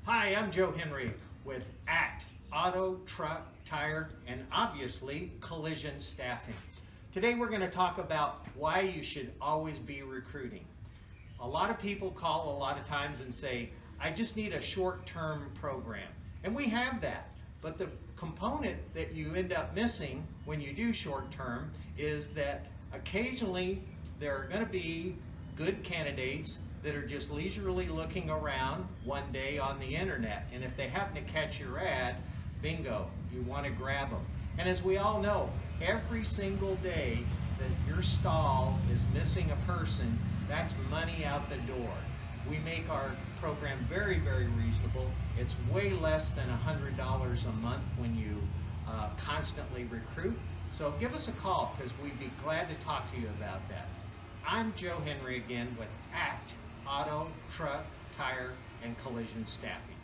Hi, I'm Joe Henry with ACT Auto, Truck, Tire, and obviously Collision Staffing. Today we're going to talk about why you should always be recruiting. A lot of people call a lot of times and say, I just need a short-term program. And we have that. But the component that you end up missing when you do short-term is that occasionally there are going to be good candidates that are just leisurely looking around one day on the internet, and if they happen to catch your ad, bingo, you want to grab them. And as we all know, every single day that your stall is missing a person, that's money out the door. We make our program very, very reasonable. It's way less than $100 a month when you constantly recruit. So give us a call because we'd be glad to talk to you about that. I'm Joe Henry again with ACT Auto, Truck, Tire, and Collision Staffing.